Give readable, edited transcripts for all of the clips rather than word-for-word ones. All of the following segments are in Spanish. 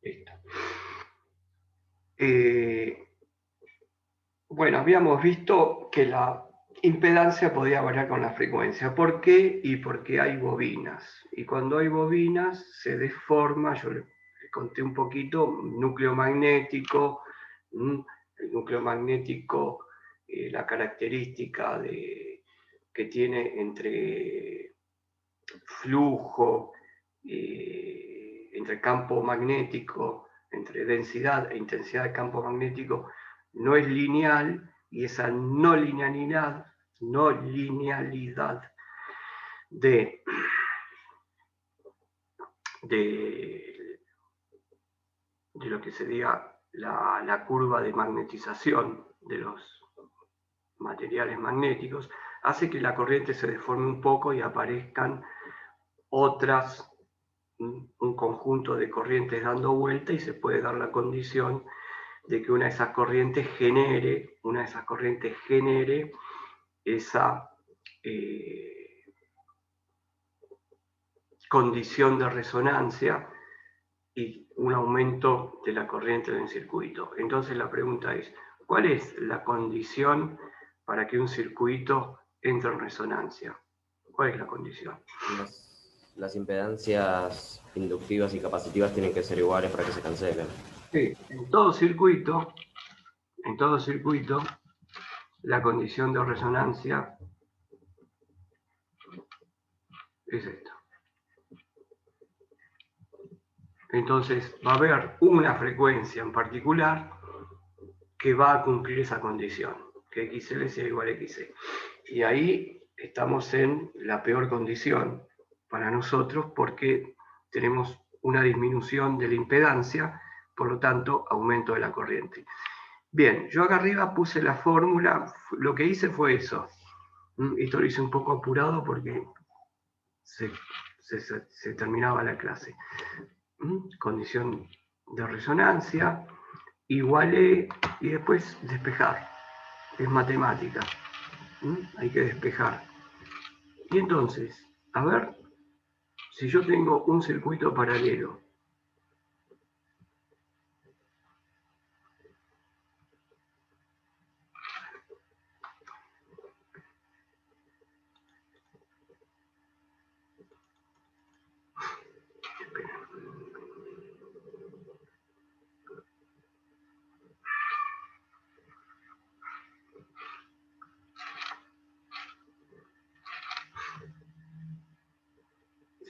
Listo. Bueno, habíamos visto que la impedancia podía variar con la frecuencia. ¿Por qué? Y porque hay bobinas. Y cuando hay bobinas se deforma, yo le conté un poquito, núcleo magnético, el núcleo magnético, la característica que tiene entre flujo, entre campo magnético, entre densidad e intensidad de campo magnético, no es lineal, y esa no linealidad de, de, de lo que sería la curva de magnetización de los materiales magnéticos, hace que la corriente se deforme un poco y aparezcan otras, un conjunto de corrientes dando vuelta, y se puede dar la condición de que una de esas corrientes genere esa condición de resonancia y un aumento de la corriente en el circuito. Entonces la pregunta es, ¿cuál es la condición para que un circuito entre en resonancia? ¿Cuál es la condición? Las impedancias inductivas y capacitivas tienen que ser iguales para que se cancelen. Sí, en todo circuito, la condición de resonancia es esto. Entonces va a haber una frecuencia en particular que va a cumplir esa condición, que XL sea igual a XC. Y ahí estamos en la peor condición para nosotros, porque tenemos una disminución de la impedancia, por lo tanto, aumento de la corriente. Bien, yo acá arriba puse la fórmula, lo que hice fue eso. Esto lo hice un poco apurado porque se terminaba la clase. Condición de resonancia, igualé, y después despejar. Es matemática. Hay que despejar. Y entonces, a ver, si yo tengo un circuito paralelo,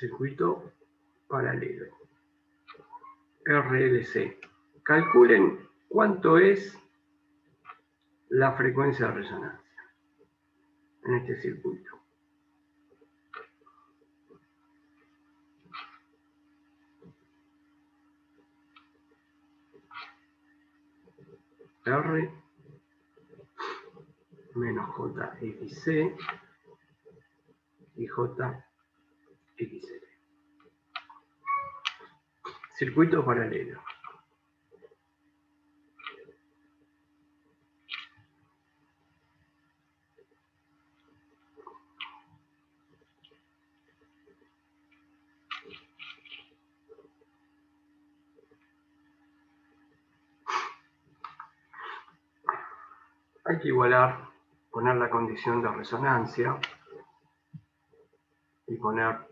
circuito paralelo, RLC. Calculen cuánto es la frecuencia de resonancia en este circuito. R menos JXC y JXL. Circuito paralelo. Hay que igualar, poner la condición de resonancia y poner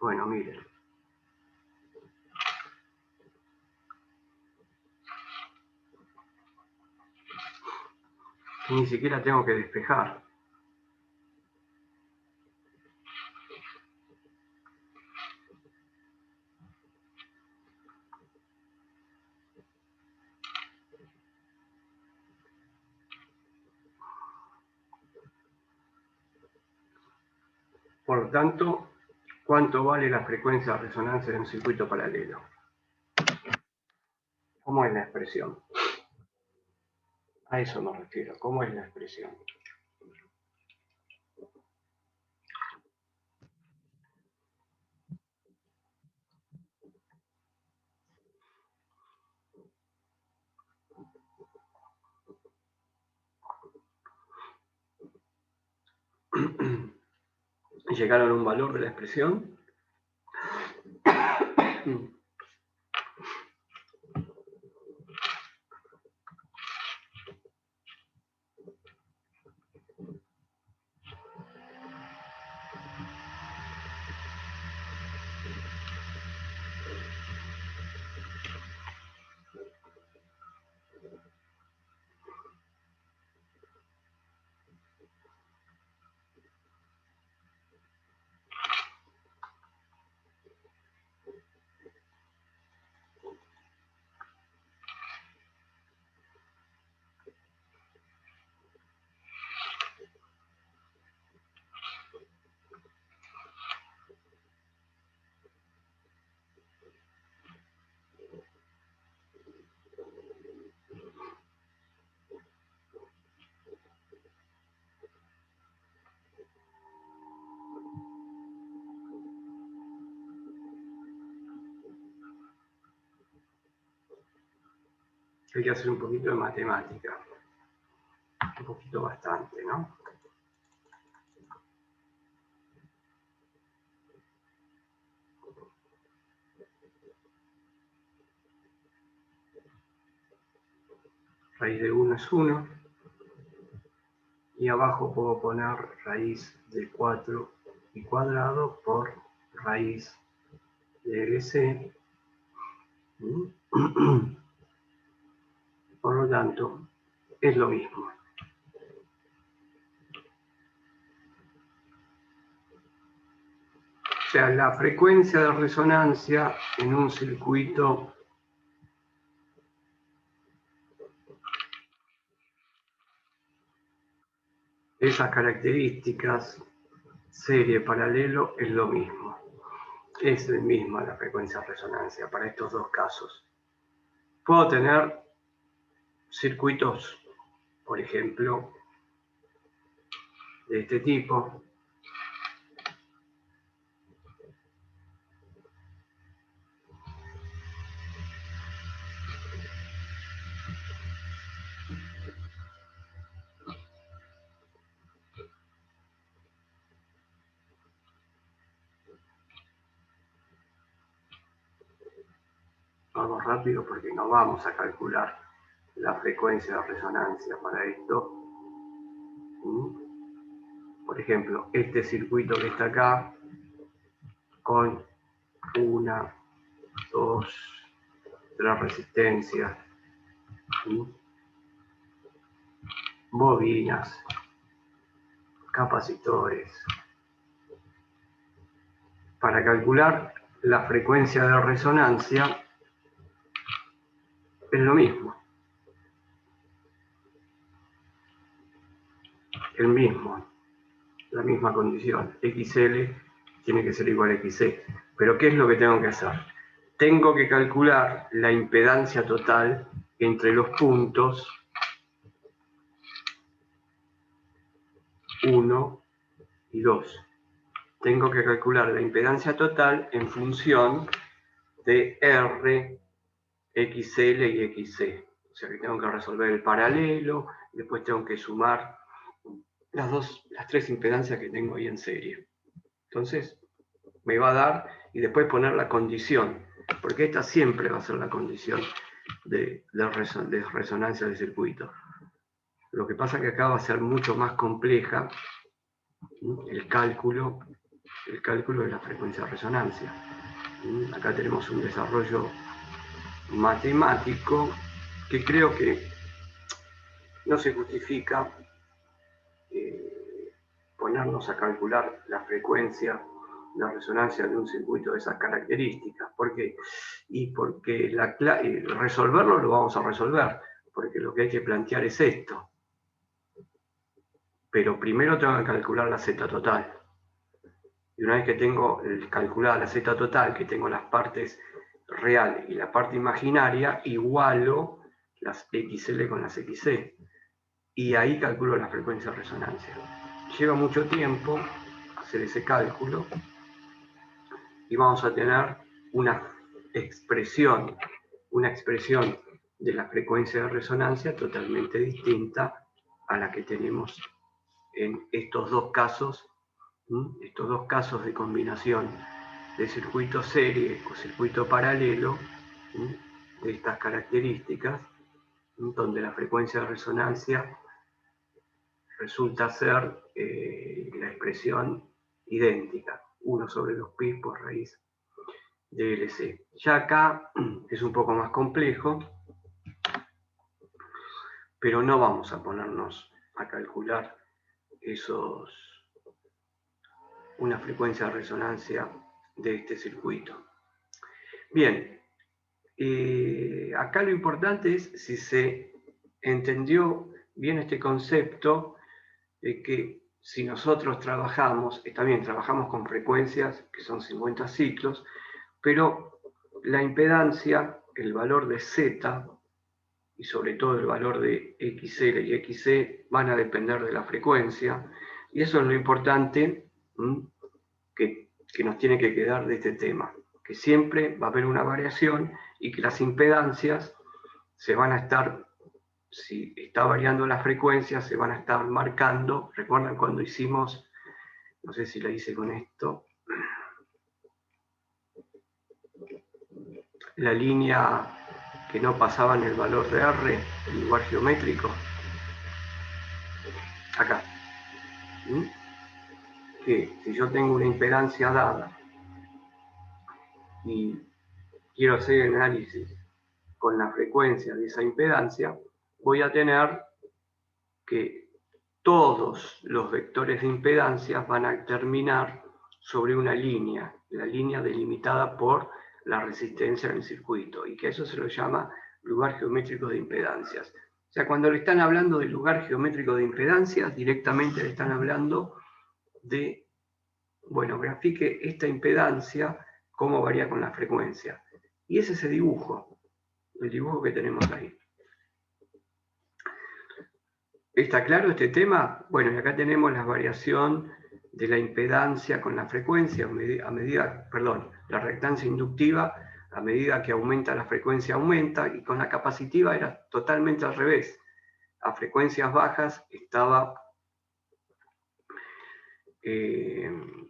bueno, miren. Ni siquiera tengo que despejar. Por lo tanto, ¿cuánto vale la frecuencia de resonancia de un circuito paralelo? ¿Cómo es la expresión? A eso me refiero. ¿Cómo es la expresión? llegaron a un valor de la expresión. Hay que hacer un poquito de matemática, un poquito bastante, ¿no? Raíz de 1 es 1, y abajo puedo poner raíz de 4 y cuadrado por raíz de LC. Por lo tanto, es lo mismo. O sea, la frecuencia de resonancia en un circuito de esas características, serie, paralelo, es lo mismo. Es la misma la frecuencia de resonancia para estos dos casos. Puedo tener circuitos, por ejemplo, de este tipo. Vamos rápido porque no vamos a calcular la frecuencia de resonancia para esto. Por ejemplo, este circuito que está acá, con 1, 2, 3 resistencias, bobinas, capacitores. Para calcular la frecuencia de resonancia es lo mismo. La misma condición. XL tiene que ser igual a XC. Pero ¿qué es lo que tengo que hacer? Tengo que calcular la impedancia total entre los puntos 1 y 2. Tengo que calcular la impedancia total en función de R, XL y XC. O sea que tengo que resolver el paralelo, después tengo que sumar las 3 impedancias que tengo ahí en serie. Entonces, me va a dar, y después poner la condición, porque esta siempre va a ser la condición de resonancia del circuito. Lo que pasa es que acá va a ser mucho más compleja el cálculo de la frecuencia de resonancia. Acá tenemos un desarrollo matemático que creo que no se justifica ponernos a calcular la frecuencia de resonancia de un circuito de esas características. ¿Por qué? Y porque resolverlo lo vamos a resolver, porque lo que hay que plantear es esto. Pero primero tengo que calcular la Z total. Y una vez que tengo calculada la Z total, que tengo las partes reales y la parte imaginaria, igualo las XL con las XC. Y ahí calculo la frecuencia de resonancia. Lleva mucho tiempo hacer ese cálculo y vamos a tener una expresión de la frecuencia de resonancia totalmente distinta a la que tenemos en estos dos casos Estos dos casos de combinación de circuito serie o circuito paralelo, de estas características, donde la frecuencia de resonancia resulta ser la expresión idéntica, 1/2π por raíz de LC. Ya acá es un poco más complejo, pero no vamos a ponernos a calcular una frecuencia de resonancia de este circuito. Bien, acá lo importante es si se entendió bien este concepto de que si nosotros trabajamos, también trabajamos con frecuencias que son 50 ciclos, pero la impedancia, el valor de Z, y sobre todo el valor de XL y XC van a depender de la frecuencia, y eso es lo importante que nos tiene que quedar de este tema, que siempre va a haber una variación y que las impedancias se van a estar, si está variando la frecuencia, se van a estar marcando. ¿Recuerdan cuando hicimos, no sé si la hice con esto, la línea que no pasaba en el valor de R, el lugar geométrico? Acá. Que si yo tengo una impedancia dada y quiero hacer el análisis con la frecuencia de esa impedancia, voy a tener que todos los vectores de impedancia van a terminar sobre una línea, la línea delimitada por la resistencia del circuito, y que eso se lo llama lugar geométrico de impedancias. O sea, cuando le están hablando del lugar geométrico de impedancias, directamente le están hablando de, bueno, grafique esta impedancia, cómo varía con la frecuencia. Y es ese dibujo, el dibujo que tenemos ahí. ¿Está claro este tema? Bueno, y acá tenemos la variación de la impedancia con la frecuencia, la reactancia inductiva, a medida que aumenta la frecuencia aumenta, y con la capacitiva era totalmente al revés. A frecuencias bajas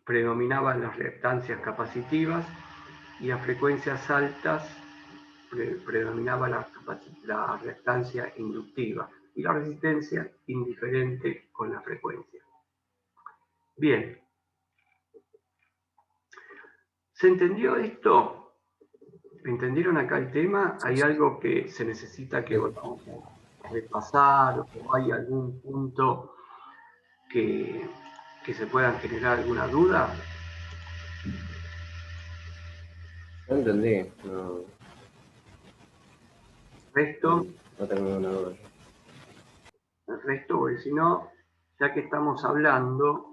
predominaban las reactancias capacitivas, y a frecuencias altas predominaba la reactancia inductiva y la resistencia indiferente con la frecuencia. Bien. ¿Se entendió esto? ¿Entendieron acá el tema? ¿Hay algo que se necesita que volvamos a repasar, o hay algún punto que se pueda generar alguna duda? No entendí. No. ¿El resto? No tengo ninguna duda. El resto, porque si no, ya que estamos hablando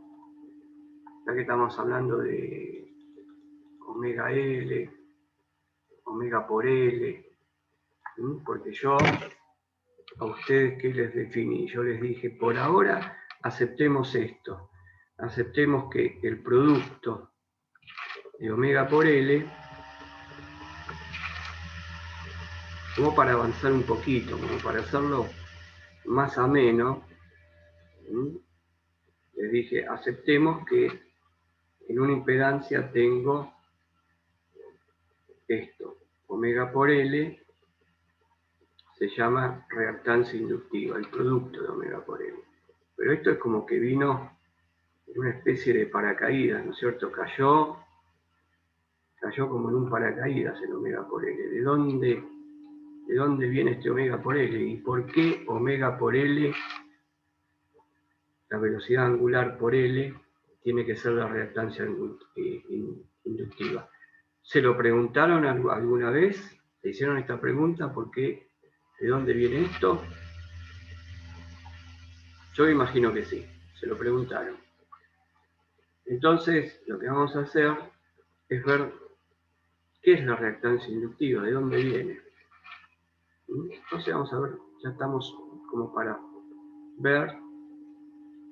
de omega L, omega por L, porque yo a ustedes, ¿qué les definí? Yo les dije, por ahora aceptemos esto, aceptemos que el producto de omega por L, como para avanzar un poquito, como para hacerlo más ameno, les dije, aceptemos que en una impedancia tengo esto, omega por L se llama reactancia inductiva, el producto de omega por L. Pero esto es como que vino en una especie de paracaídas, ¿no es cierto? Cayó como en un paracaídas el omega por L. ¿De dónde viene este omega por L? ¿Y por qué omega por L, la velocidad angular por L, tiene que ser la reactancia inductiva? ¿Se lo preguntaron alguna vez? ¿Se hicieron esta pregunta? ¿Por qué? ¿De dónde viene esto? Yo imagino que sí, se lo preguntaron. Entonces, lo que vamos a hacer es ver qué es la reactancia inductiva, de dónde viene. Entonces vamos a ver, ya estamos como para ver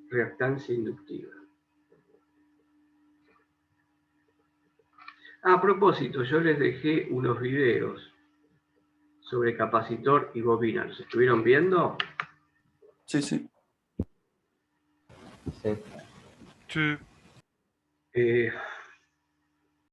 reactancia inductiva. A propósito, yo les dejé unos videos sobre capacitor y bobina. ¿Los estuvieron viendo? Sí, sí. Sí. Sí. Eh,